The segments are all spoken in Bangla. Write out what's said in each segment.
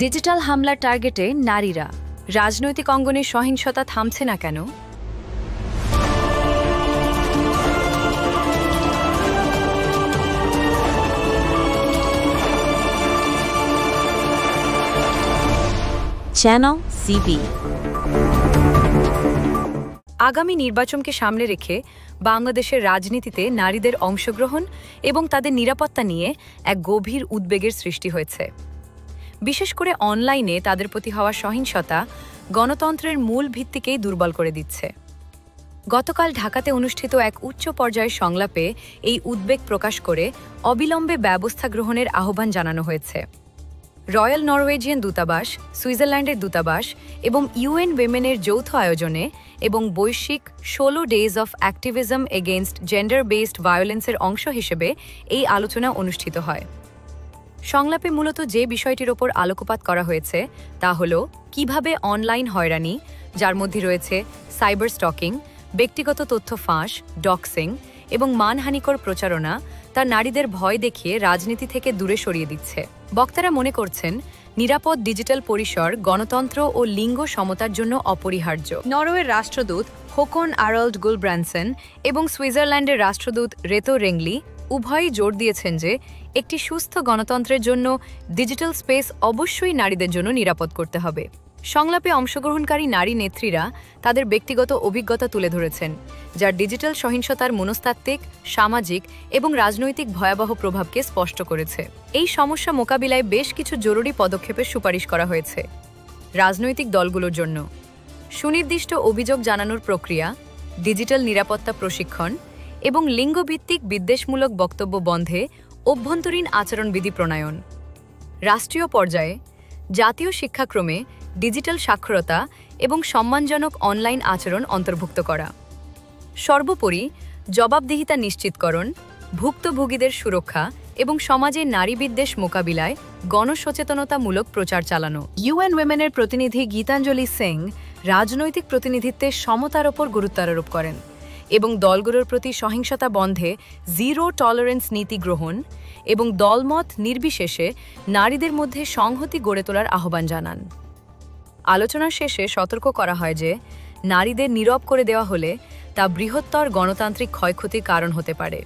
ডিজিটাল হামলার টার্গেটে নারীরা, রাজনৈতিক অঙ্গনে সহিংসতা থামছে না কেন? Channel CB. আগামী নির্বাচনকে সামনে রেখে বাংলাদেশের রাজনীতিতে নারীদের অংশগ্রহণ এবং তাদের নিরাপত্তা নিয়ে এক গভীর উদ্বেগের সৃষ্টি হয়েছে। বিশেষ করে অনলাইনে তাদের প্রতি হওয়া সহিংসতা গণতন্ত্রের মূল ভিত্তিকেই দুর্বল করে দিচ্ছে। গতকাল ঢাকাতে অনুষ্ঠিত এক উচ্চ পর্যায়ের সংলাপে এই উদ্বেগ প্রকাশ করে অবিলম্বে ব্যবস্থা গ্রহণের আহ্বান জানানো হয়েছে। রয়্যাল নরওয়েজিয়ান দূতাবাস, সুইজারল্যান্ডের দূতাবাস এবং ইউএন উইমেনের যৌথ আয়োজনে এবং বৈশ্বিক 16 days of activism against gender based ভায়োলেন্সের অংশ হিসেবে এই আলোচনা অনুষ্ঠিত হয়। সংলাপে মূলত যে বিষয়টির ওপর আলোকপাত করা হয়েছে তা হল কিভাবে অনলাইন হয়রানি, যার মধ্যে রয়েছে সাইবার স্টকিং, ব্যক্তিগত তথ্য ফাঁস, ডক্সিং এবং মানহানিকর প্রচারণা, তা নারীদের ভয় দেখিয়ে রাজনীতি থেকে দূরে সরিয়ে দিচ্ছে। বক্তারা মনে করছেন নিরাপদ ডিজিটাল পরিসর গণতন্ত্র ও লিঙ্গ সমতার জন্য অপরিহার্য। নরওয়ের রাষ্ট্রদূত হোকন আরল্ড গুলব্র্যান্সেন এবং সুইজারল্যান্ডের রাষ্ট্রদূত রেতো রেংলি উভয়ই জোর দিয়েছেন যে একটি সুস্থ গণতন্ত্রের জন্য ডিজিটাল স্পেস অবশ্যই নারীদের জন্য নিরাপদ করতে হবে। সংলাপে অংশগ্রহণকারী নারী নেত্রীরা তাদের ব্যক্তিগত অভিজ্ঞতা তুলে ধরেছেন, যার ডিজিটাল সহিংসতার মনস্তাত্ত্বিক, সামাজিক এবং রাজনৈতিক ভয়াবহ প্রভাবকে স্পষ্ট করেছে। এই সমস্যা মোকাবিলায় বেশ কিছু জরুরি পদক্ষেপের সুপারিশ করা হয়েছে। রাজনৈতিক দলগুলোর জন্য সুনির্দিষ্ট অভিযোগ জানানোর প্রক্রিয়া, ডিজিটাল নিরাপত্তা প্রশিক্ষণ এবং লিঙ্গভিত্তিক বিদ্বেষমূলক বক্তব্য বন্ধে অভ্যন্তরীণ আচরণবিধি প্রণয়ন। রাষ্ট্রীয় পর্যায়ে জাতীয় শিক্ষাক্রমে ডিজিটাল সাক্ষরতা এবং সম্মানজনক অনলাইন আচরণ অন্তর্ভুক্ত করা। সর্বোপরি জবাবদিহিতা নিশ্চিতকরণ, ভুক্তভোগীদের সুরক্ষা এবং সমাজে নারী বিদ্বেষ মোকাবিলায় গণসচেতনতামূলক প্রচার চালানো। ইউএন উইমেনের প্রতিনিধি গীতাঞ্জলি সিং রাজনৈতিক প্রতিনিধিত্বে সমতার ওপর গুরুত্ব আরোপ করেন এবং দলগুলোর প্রতি সহিংসতা বন্ধে জিরো টলারেন্স নীতি গ্রহণ এবং দলমত নির্বিশেষে নারীদের মধ্যে সংহতি গড়ে তোলার আহ্বান জানান। আলোচনার শেষে সতর্ক করা হয় যে নারীদের নীরব করে দেওয়া হলে তা বৃহত্তর গণতান্ত্রিক ক্ষয়ক্ষতির কারণ হতে পারে।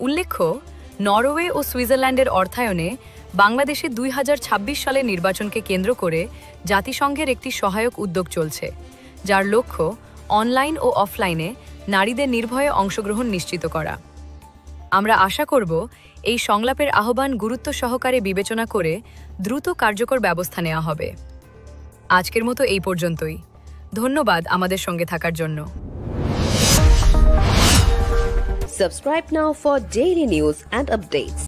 উল্লেখ্য, নরওয়ে ও সুইজারল্যান্ডের অর্থায়নে বাংলাদেশে 2026 সালের নির্বাচনকে কেন্দ্র করে জাতিসংঘের একটি সহায়ক উদ্যোগ চলছে, যার লক্ষ্য অনলাইন ও অফলাইনে নারীদের নির্ভয়ে অংশগ্রহণ নিশ্চিত করা। আমরা আশা করব এই সংলাপের আহ্বান গুরুত্ব সহকারে বিবেচনা করে দ্রুত কার্যকর ব্যবস্থা নেওয়া হবে। আজকের মতো এই পর্যন্তই। ধন্যবাদ আমাদের সঙ্গে থাকার জন্য। Subscribe now for daily news and updates.